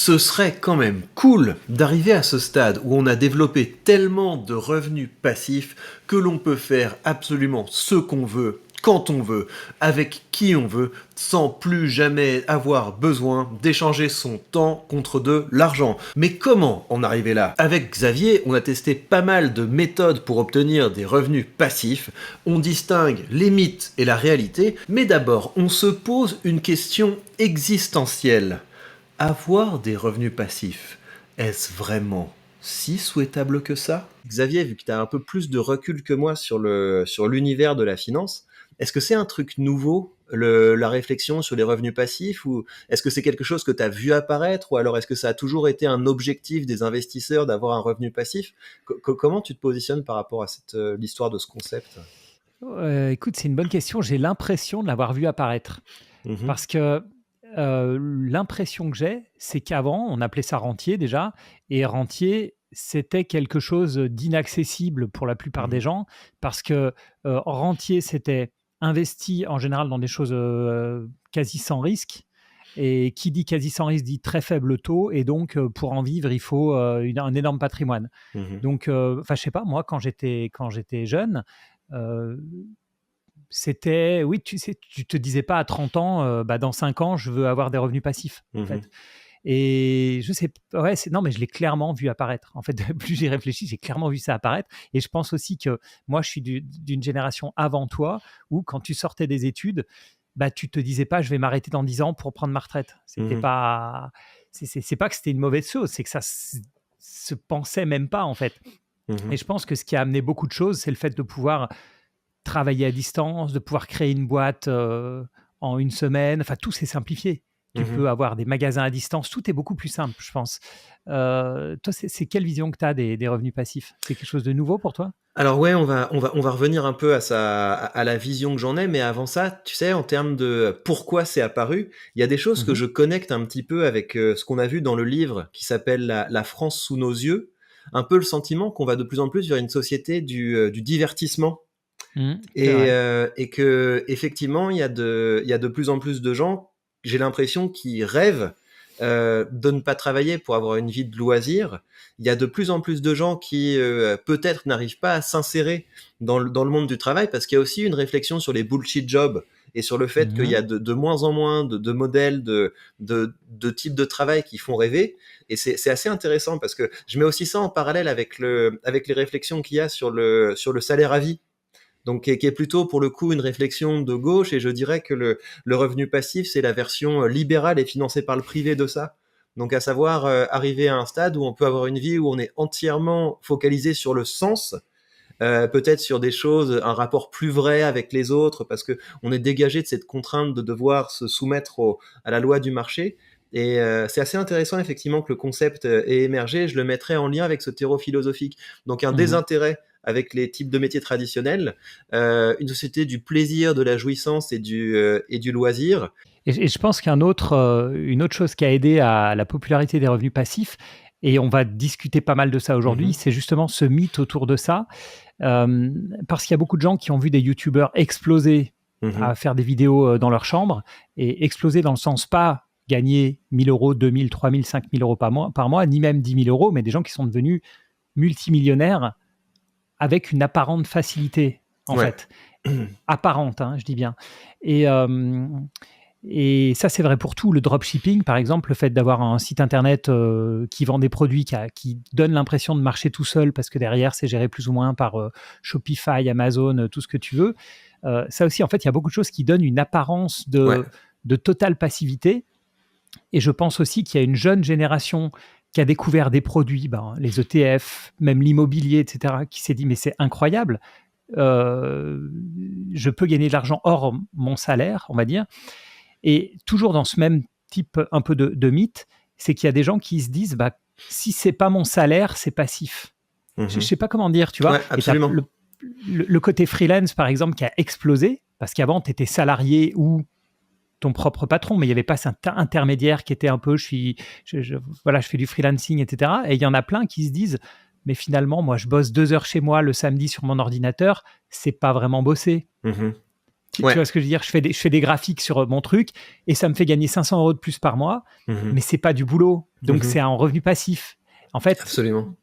Ce serait quand même cool d'arriver à ce stade où on a développé tellement de revenus passifs que l'on peut faire absolument ce qu'on veut, quand on veut, avec qui on veut, sans plus jamais avoir besoin d'échanger son temps contre de l'argent. Mais comment en arriver là? Avec Xavier, on a testé pas mal de méthodes pour obtenir des revenus passifs, on distingue les mythes et la réalité, mais d'abord on se pose une question existentielle. Avoir des revenus passifs, est-ce vraiment si souhaitable que ça? Xavier, vu que tu as un peu plus de recul que moi sur l'univers de la finance, est-ce que c'est un truc nouveau, la réflexion sur les revenus passifs, ou est-ce que c'est quelque chose que tu as vu apparaître, ou alors est-ce que ça a toujours été un objectif des investisseurs d'avoir un revenu passif? Comment tu te positionnes par rapport à l'histoire de ce concept? Écoute, c'est une bonne question. J'ai l'impression de l'avoir vu apparaître. Mhm. Parce que l'impression que j'ai, c'est qu'avant, on appelait ça rentier déjà, et rentier, c'était quelque chose d'inaccessible pour la plupart des Mhm. gens, parce que rentier, c'était investi en général dans des choses quasi sans risque. Et qui dit quasi sans risque dit très faible taux, et donc pour en vivre, il faut un énorme patrimoine. Mhm. Donc, enfin, je sais pas, moi, quand j'étais jeune, euh, c'était, oui, tu sais, tu te disais pas à 30 ans, bah, dans 5 ans, je veux avoir des revenus passifs, en Mhm. fait. Et je sais, ouais, non, mais je l'ai clairement vu apparaître. En fait, plus j'y réfléchis, j'ai clairement vu ça apparaître. Et je pense aussi que moi, je suis d'une génération avant toi, où quand tu sortais des études, bah, tu te disais pas, je vais m'arrêter dans 10 ans pour prendre ma retraite. C'était Mhm. pas, c'est pas que c'était une mauvaise chose, c'est que ça se pensait même pas, en fait. Et Mhm. je pense que ce qui a amené beaucoup de choses, c'est le fait de pouvoir travailler à distance, de pouvoir créer une boîte en une semaine. Enfin, tout s'est simplifié. Tu Mhm. peux avoir des magasins à distance. Tout est beaucoup plus simple, je pense. Toi, c'est quelle vision que tu as des revenus passifs? C'est quelque chose de nouveau pour toi? Alors ouais, on va revenir un peu à la vision que j'en ai, mais avant ça, tu sais, en termes de pourquoi c'est apparu, il y a des choses que Mhm. je connecte un petit peu avec ce qu'on a vu dans le livre qui s'appelle la France sous nos yeux, un peu le sentiment qu'on va de plus en plus vers une société du divertissement Mhm, c'est et, vrai. et que effectivement, il y a de plus en plus de gens, j'ai l'impression, qui rêvent de ne pas travailler pour avoir une vie de loisir. Il y a de plus en plus de gens qui peut-être n'arrivent pas à s'insérer dans le monde du travail parce qu'il y a aussi une réflexion sur les bullshit jobs et sur le fait qu'il y Mhm. a de moins en moins de modèles, de types de travail qui font rêver. Et c'est assez intéressant parce que je mets aussi ça en parallèle avec les réflexions qu'il y a sur le salaire à vie, donc qui est plutôt pour le coup une réflexion de gauche, et je dirais que le revenu passif, c'est la version libérale et financée par le privé de ça. Donc à savoir arriver à un stade où on peut avoir une vie où on est entièrement focalisé sur le sens, peut-être sur des choses, un rapport plus vrai avec les autres, parce que on est dégagé de cette contrainte de devoir se soumettre à la loi du marché. Et c'est assez intéressant effectivement que le concept ait émergé. Je le mettrais en lien avec ce terreau philosophique. Donc un Mhm. désintérêt avec les types de métiers traditionnels, une société du plaisir, de la jouissance et du loisir. Et je pense une autre chose qui a aidé à la popularité des revenus passifs, et on va discuter pas mal de ça aujourd'hui, Mhm. c'est justement ce mythe autour de ça. Parce qu'il y a beaucoup de gens qui ont vu des youtubeurs exploser Mhm. à faire des vidéos dans leur chambre, et exploser dans le sens pas gagner 1000 euros, 2000, 3000, 5000 euros par mois, ni même 10 000 euros, mais des gens qui sont devenus multimillionnaires avec une apparente facilité, en Ouais. fait. Apparente, hein, je dis bien. Et, euh, et ça, c'est vrai pour tout. Le dropshipping, par exemple, le fait d'avoir un site internet qui vend des produits qui donne l'impression de marcher tout seul, parce que derrière, c'est géré plus ou moins par Shopify, Amazon, tout ce que tu veux. Ça aussi, en fait, il y a beaucoup de choses qui donnent une apparence Ouais. de totale passivité. Et je pense aussi qu'il y a une jeune génération qui a découvert des produits, ben, les ETF, même l'immobilier, etc., qui s'est dit, mais c'est incroyable, euh, je peux gagner de l'argent hors mon salaire, on va dire. Et toujours dans ce même type un peu de mythe, c'est qu'il y a des gens qui se disent, bah, si c'est pas mon salaire, c'est passif. Je Mhm. sais pas comment dire, tu vois. Ouais, Et tu as absolument. le côté freelance, par exemple, qui a explosé, parce qu'avant, tu étais salarié ou ton propre patron, mais il n'y avait pas cet intermédiaire qui était un peu, voilà, je fais du freelancing, etc. Et il y en a plein qui se disent, mais finalement, moi, je bosse 2 heures chez moi le samedi sur mon ordinateur, c'est pas vraiment bosser. Mhm. Tu vois ce que je veux dire? Je fais des graphiques sur mon truc et ça me fait gagner 500 euros de plus par mois, mais c'est pas du boulot. Donc, c'est un revenu passif. En fait, Absolument.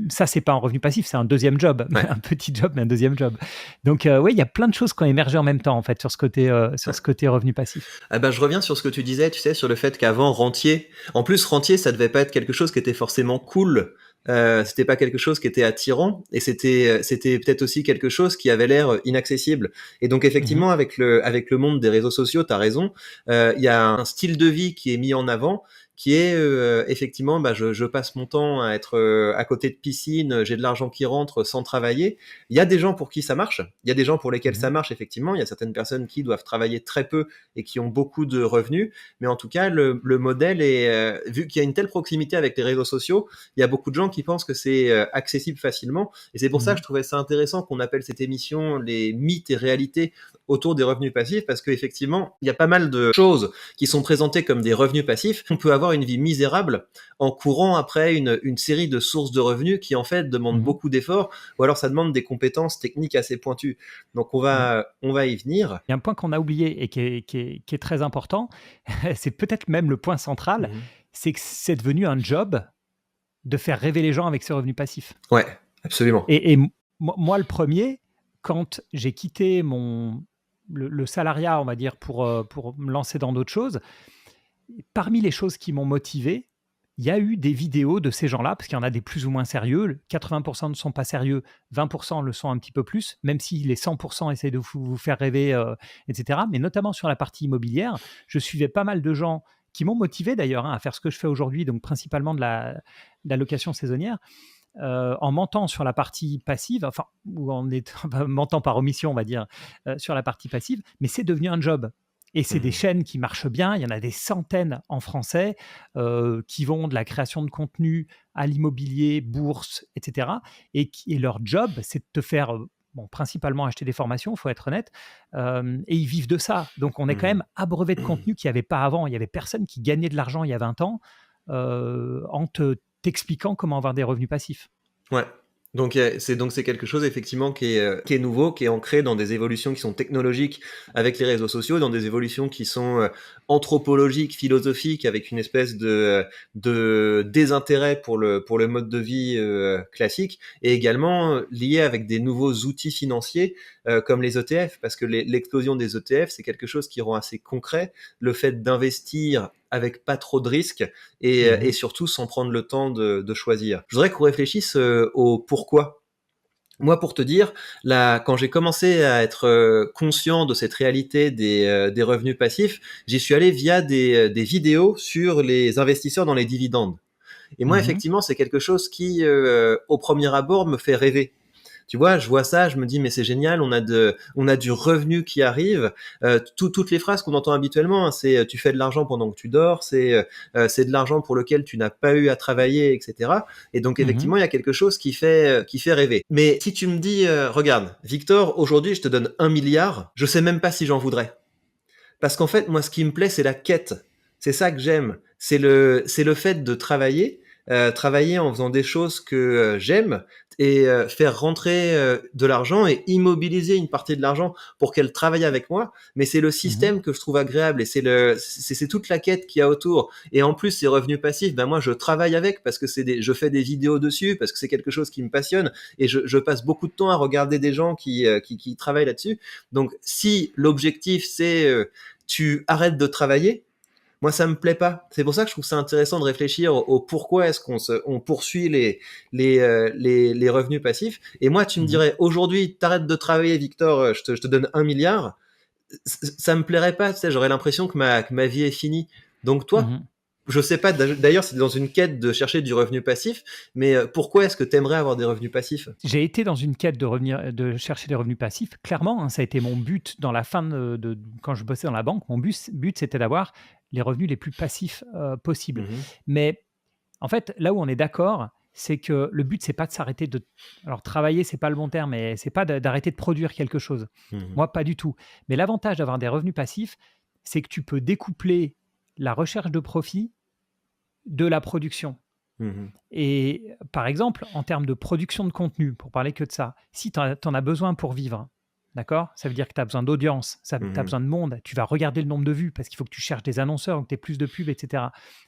ça, c'est pas un revenu passif, c'est un deuxième job, Ouais. un petit job, mais un deuxième job. Donc, oui, il y a plein de choses qui ont émergé en même temps, en fait, sur ce côté revenu passif. Ah bah, je reviens sur ce que tu disais, tu sais, sur le fait qu'avant, rentier, en plus, rentier, ça devait pas être quelque chose qui était forcément cool. C'était pas quelque chose qui était attirant, et c'était peut-être aussi quelque chose qui avait l'air inaccessible. Et donc effectivement, avec le monde des réseaux sociaux, t'as raison. Il y a un style de vie qui est mis en avant, qui est effectivement, bah, je passe mon temps à être à côté de piscine, j'ai de l'argent qui rentre sans travailler. Il y a des gens pour qui ça marche, il y a des gens pour lesquels ça marche effectivement. Il y a certaines personnes qui doivent travailler très peu et qui ont beaucoup de revenus, mais en tout cas, le modèle est vu qu'il y a une telle proximité avec les réseaux sociaux, il y a beaucoup de gens qui pensent que c'est accessible facilement, et c'est pour ça que je trouvais ça intéressant qu'on appelle cette émission les mythes et réalités autour des revenus passifs, parce qu'effectivement, il y a pas mal de choses qui sont présentées comme des revenus passifs. On peut avoir une vie misérable en courant après une série de sources de revenus qui en fait demandent beaucoup d'efforts, ou alors ça demande des compétences techniques assez pointues. Donc on va y venir. Il y a un point qu'on a oublié et qui est très important, c'est peut-être même le point central, c'est que c'est devenu un job de faire rêver les gens avec ce revenu passif. Ouais, absolument. Et moi, le premier, quand j'ai quitté le salariat, on va dire, pour me lancer dans d'autres choses, parmi les choses qui m'ont motivé, il y a eu des vidéos de ces gens-là, parce qu'il y en a des plus ou moins sérieux. 80% ne sont pas sérieux, 20% le sont un petit peu plus, même si les 100% essaient de vous faire rêver, etc. Mais notamment sur la partie immobilière, je suivais pas mal de gens qui m'ont motivé d'ailleurs à faire ce que je fais aujourd'hui, donc principalement de la location saisonnière, en mentant sur la partie passive, enfin, ou en mentant par omission, on va dire, sur la partie passive, mais c'est devenu un job. Et c'est des chaînes qui marchent bien, il y en a des centaines en français qui vont de la création de contenu à l'immobilier, bourse, etc. Et leur job, c'est de te faire, principalement acheter des formations, il faut être honnête, et ils vivent de ça. Donc on est quand même abreuvé de contenu qu'il n'y avait pas avant. Il n'y avait personne qui gagnait de l'argent il y a 20 ans en t'expliquant comment avoir des revenus passifs. Ouais. Donc c'est quelque chose effectivement qui est nouveau, qui est ancré dans des évolutions qui sont technologiques avec les réseaux sociaux, dans des évolutions qui sont anthropologiques, philosophiques, avec une espèce de désintérêt pour le mode de vie classique, et également lié avec des nouveaux outils financiers comme les ETF, parce que l'explosion des ETF, c'est quelque chose qui rend assez concret le fait d'investir avec pas trop de risques et surtout sans prendre le temps de choisir. Je voudrais qu'on réfléchisse au pourquoi. Moi, pour te dire, là, quand j'ai commencé à être conscient de cette réalité des revenus passifs, j'y suis allé via des vidéos sur les investisseurs dans les dividendes. Et moi, effectivement, c'est quelque chose qui, au premier abord, me fait rêver. Tu vois, je vois ça, je me dis mais c'est génial, on a du revenu qui arrive. Toutes les phrases qu'on entend habituellement, hein, c'est tu fais de l'argent pendant que tu dors, c'est de l'argent pour lequel tu n'as pas eu à travailler, etc. Et donc effectivement, il y a quelque chose qui fait rêver. Mais si tu me dis, regarde, Victor, aujourd'hui je te donne 1 milliard, je sais même pas si j'en voudrais. Parce qu'en fait, moi, ce qui me plaît, c'est la quête. C'est ça que j'aime. C'est le fait de travailler en faisant des choses que j'aime et faire rentrer de l'argent et immobiliser une partie de l'argent pour qu'elle travaille avec moi. Mais c'est le système que je trouve agréable et c'est toute la quête qu'il y a autour. Et en plus, ces revenus passifs, ben moi, je travaille avec parce que je fais des vidéos dessus, parce que c'est quelque chose qui me passionne et je passe beaucoup de temps à regarder des gens qui travaillent là-dessus. Donc, si l'objectif, c'est tu arrêtes de travailler, moi ça me plaît pas. C'est pour ça que je trouve ça intéressant de réfléchir au pourquoi est-ce qu'on poursuit les revenus passifs. Et moi tu me dirais aujourd'hui t'arrêtes de travailler Victor, je te donne 1 milliard, ça me plairait pas, tu sais, j'aurais l'impression que ma vie est finie. Donc toi, je sais pas, d'ailleurs c'est dans une quête de chercher du revenu passif, mais pourquoi est-ce que tu aimerais avoir des revenus passifs? J'ai été dans une quête de chercher des revenus passifs. Clairement, hein, ça a été mon but dans la fin quand je bossais dans la banque. Mon but c'était d'avoir les revenus les plus passifs possibles. Mais en fait, là où on est d'accord, c'est que le but, c'est pas de s'arrêter de... Alors, travailler, c'est pas le bon terme, mais c'est pas d'arrêter de produire quelque chose. Moi, pas du tout. Mais l'avantage d'avoir des revenus passifs, c'est que tu peux découpler la recherche de profit de la production. Et par exemple, en termes de production de contenu, pour parler que de ça, si tu en as besoin pour vivre, D'accord? Ça veut dire que tu as besoin d'audience, tu as besoin de monde, tu vas regarder le nombre de vues parce qu'il faut que tu cherches des annonceurs, que tu aies plus de pubs, etc.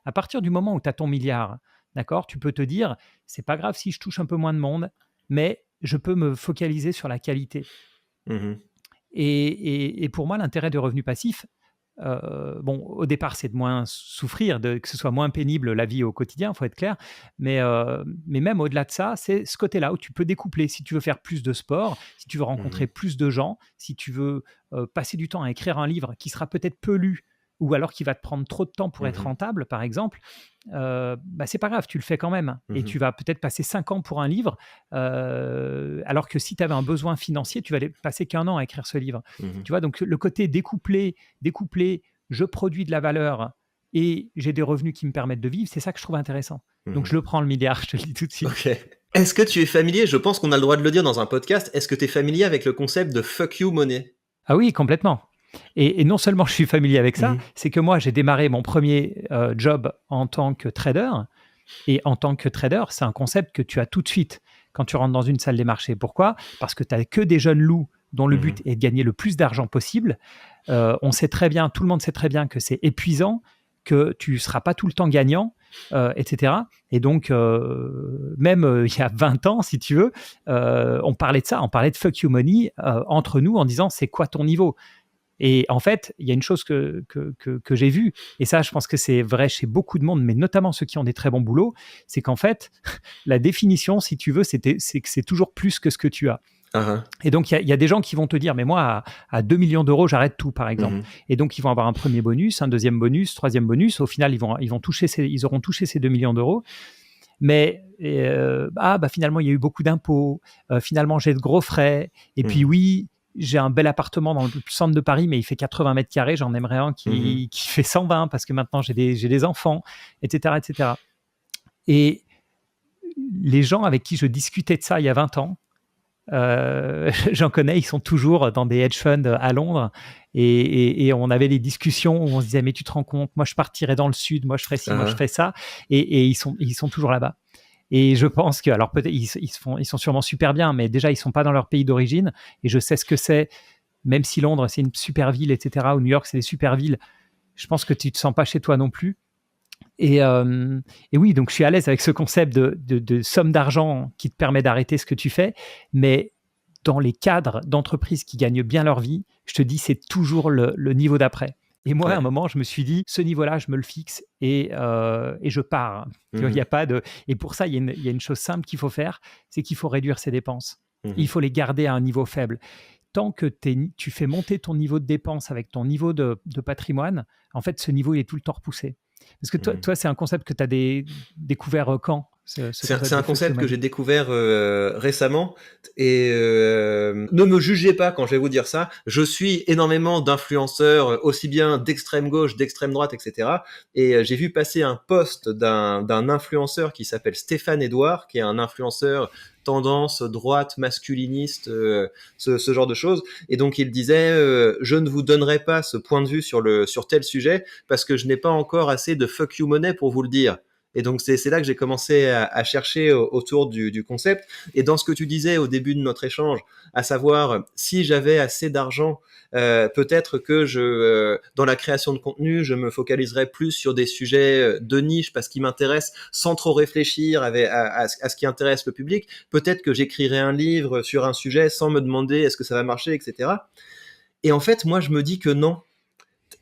À partir du moment où tu as ton milliard, d'accord, tu peux te dire, c'est pas grave si je touche un peu moins de monde, mais je peux me focaliser sur la qualité. Mhm. Et pour moi, l'intérêt de revenus passifs, bon, au départ, c'est de moins souffrir, que ce soit moins pénible la vie au quotidien, il faut être clair. Mais même au-delà de ça, c'est ce côté-là où tu peux découpler. Si tu veux faire plus de sport, si tu veux rencontrer plus de gens, si tu veux passer du temps à écrire un livre qui sera peut-être peu lu, ou alors qui va te prendre trop de temps pour être rentable, par exemple, c'est pas grave, tu le fais quand même. Et tu vas peut-être passer 5 ans pour un livre, alors que si tu avais un besoin financier, tu vas passer qu'un an à écrire ce livre. Tu vois, donc le côté découplé, je produis de la valeur et j'ai des revenus qui me permettent de vivre, c'est ça que je trouve intéressant. Donc je le prends, le milliard, je te le dis tout de suite. Ok. Est-ce que tu es familier, je pense qu'on a le droit de le dire dans un podcast, est-ce que tu es familier avec le concept de fuck you money? Ah oui, complètement. Et non seulement je suis familier avec ça, c'est que moi, j'ai démarré mon premier job en tant que trader. Et en tant que trader, c'est un concept que tu as tout de suite quand tu rentres dans une salle des marchés. Pourquoi? Parce que tu n'as que des jeunes loups dont le but est de gagner le plus d'argent possible. On sait très bien, tout le monde sait très bien que c'est épuisant, que tu ne seras pas tout le temps gagnant, etc. Et donc, même il y a 20 ans, si tu veux, on parlait de ça, on parlait de fuck you money entre nous en disant c'est quoi ton niveau? Et en fait, il y a une chose que j'ai vue, et ça, je pense que c'est vrai chez beaucoup de monde, mais notamment ceux qui ont des très bons boulots, c'est qu'en fait, la définition, si tu veux, c'est que c'est toujours plus que ce que tu as. Et donc, il y a des gens qui vont te dire, mais moi, à 2 millions d'euros, j'arrête tout, par exemple. Et donc, ils vont avoir un premier bonus, un deuxième bonus, troisième bonus. Au final, ils auront touché ces 2 millions d'euros. Mais finalement, il y a eu beaucoup d'impôts. Finalement, j'ai de gros frais. Et puis, oui, j'ai un bel appartement dans le centre de Paris, mais il fait 80 mètres carrés. J'en aimerais un qui fait 120 parce que maintenant j'ai des enfants, etc., etc. Et les gens avec qui je discutais de ça il y a 20 ans, j'en connais, ils sont toujours dans des hedge funds à Londres et on avait des discussions où on se disait mais tu te rends compte, moi je partirais dans le sud, moi je ferais ci, moi je ferais ça, et ils sont toujours là-bas. Et je pense que, alors peut-être, ils sont sûrement super bien, mais déjà, ils ne sont pas dans leur pays d'origine. Et je sais ce que c'est, même si Londres, c'est une super ville, etc., ou New York, c'est des super villes. Je pense que tu ne te sens pas chez toi non plus. Et oui, donc je suis à l'aise avec ce concept de somme d'argent qui te permet d'arrêter ce que tu fais. Mais dans les cadres d'entreprises qui gagnent bien leur vie, je te dis, c'est toujours le niveau d'après. Et moi, à un moment, je me suis dit, ce niveau-là, je me le fixe et je pars. Il y a pas de... Et pour ça, il y a une chose simple qu'il faut faire, c'est qu'il faut réduire ses dépenses. Il faut les garder à un niveau faible. Tant que tu fais monter ton niveau de dépenses avec ton niveau de patrimoine, en fait, ce niveau, il est tout le temps repoussé. Parce que toi c'est un concept que tu as découvert quand? C'est un concept que j'ai découvert récemment et ne me jugez pas quand je vais vous dire ça. Je suis énormément d'influenceurs, aussi bien d'extrême gauche, d'extrême droite, etc. Et j'ai vu passer un post d'un influenceur qui s'appelle Stéphane Edouard, qui est un influenceur tendance droite, masculiniste, ce genre de choses. Et donc il disait, je ne vous donnerai pas ce point de vue sur tel sujet parce que je n'ai pas encore assez de fuck you money pour vous le dire. Et donc c'est là que j'ai commencé à chercher autour du concept. Et dans ce que tu disais au début de notre échange, à savoir si j'avais assez d'argent, peut-être que dans la création de contenu, je me focaliserais plus sur des sujets de niche parce qu'ils m'intéressent sans trop réfléchir à ce qui intéresse le public. Peut-être que j'écrirais un livre sur un sujet sans me demander est-ce que ça va marcher, etc. Et en fait, moi, je me dis que non.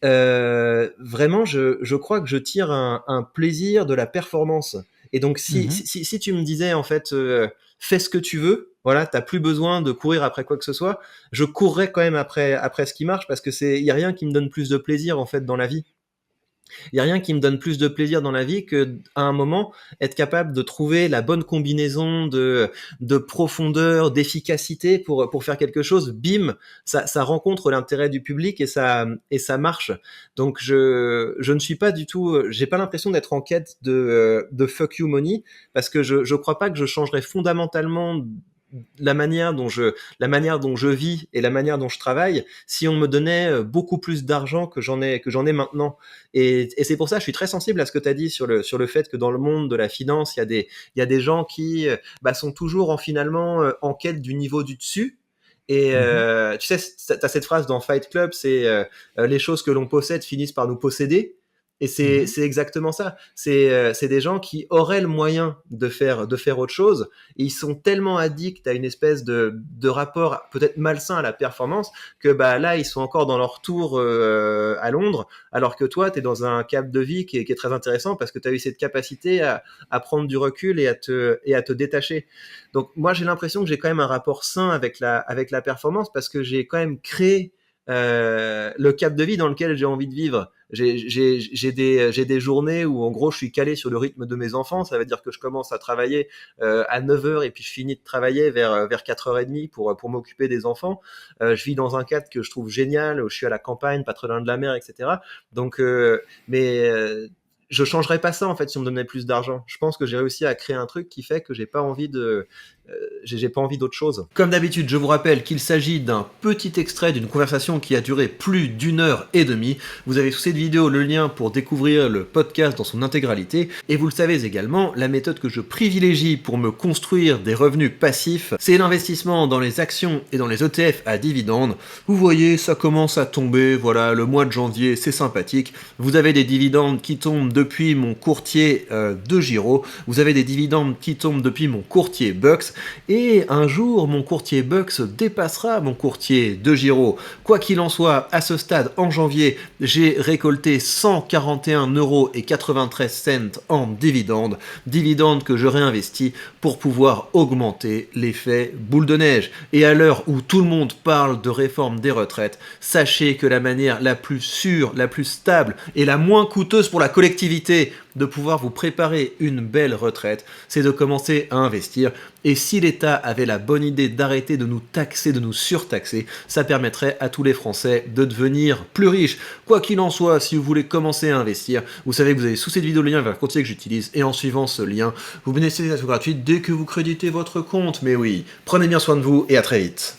Vraiment, je crois que je tire un plaisir de la performance. Et donc, si tu me disais, en fait, fais ce que tu veux, voilà, t'as plus besoin de courir après quoi que ce soit, je courrais quand même après ce qui marche parce que y a rien qui me donne plus de plaisir, en fait, dans la vie. Il n'y a rien qui me donne plus de plaisir dans la vie que, à un moment, être capable de trouver la bonne combinaison de profondeur, d'efficacité pour faire quelque chose. Bim, ça rencontre l'intérêt du public et ça marche. Donc, je ne suis pas du tout, j'ai pas l'impression d'être en quête de fuck you money parce que je crois pas que je changerais fondamentalement la manière dont je vis et la manière dont je travaille si on me donnait beaucoup plus d'argent que j'en ai maintenant. Et c'est pour ça que je suis très sensible à ce que tu as dit sur le fait que dans le monde de la finance, il y a des gens qui sont toujours finalement en quête du niveau du dessus. Et Mhm. tu sais, t'as cette phrase dans Fight Club, c'est les choses que l'on possède finissent par nous posséder. Et Mhm. c'est exactement ça. C'est des gens qui auraient le moyen de faire autre chose. Et ils sont tellement addicts à une espèce de rapport peut-être malsain à la performance que bah, là, ils sont encore dans leur tour à Londres, alors que toi, tu es dans un cap de vie qui est très intéressant parce que tu as eu cette capacité à prendre du recul et à te détacher. Donc moi, j'ai l'impression que j'ai quand même un rapport sain avec la performance parce que j'ai quand même créé le cap de vie dans lequel j'ai envie de vivre. J'ai des journées où en gros je suis calé sur le rythme de mes enfants, ça veut dire que je commence à travailler à 9 heures et puis je finis de travailler vers 4h30 pour m'occuper des enfants. Je vis dans un cadre que je trouve génial, où je suis à la campagne, pas très loin de la mer, etc. Donc, mais je changerais pas ça en fait si on me donnait plus d'argent. Je pense que j'ai réussi à créer un truc qui fait que j'ai pas envie d'autre chose. Comme d'habitude, je vous rappelle qu'il s'agit d'un petit extrait d'une conversation qui a duré plus d'1 heure et demie. Vous avez sous cette vidéo le lien pour découvrir le podcast dans son intégralité. Et vous le savez également, la méthode que je privilégie pour me construire des revenus passifs, c'est l'investissement dans les actions et dans les ETF à dividendes. Vous voyez, ça commence à tomber, voilà, le mois de janvier, c'est sympathique. Vous avez des dividendes qui tombent depuis mon courtier de Giro, vous avez des dividendes qui tombent depuis mon courtier Bucks, et un jour, mon courtier Bucks dépassera mon courtier de Giro. Quoi qu'il en soit, à ce stade, en janvier, j'ai récolté 141,93 € en dividendes, dividendes que je réinvestis pour pouvoir augmenter l'effet boule de neige. Et à l'heure où tout le monde parle de réforme des retraites, sachez que la manière la plus sûre, la plus stable et la moins coûteuse pour la collectivité de pouvoir vous préparer une belle retraite, c'est de commencer à investir. Et si l'État avait la bonne idée d'arrêter de nous taxer, de nous surtaxer, ça permettrait à tous les Français de devenir plus riches. Quoi qu'il en soit, si vous voulez commencer à investir, vous savez que vous avez sous cette vidéo le lien vers le conseil que j'utilise, et en suivant ce lien, vous bénéficiez des actions gratuites dès que vous créditez votre compte. Mais oui, prenez bien soin de vous et à très vite.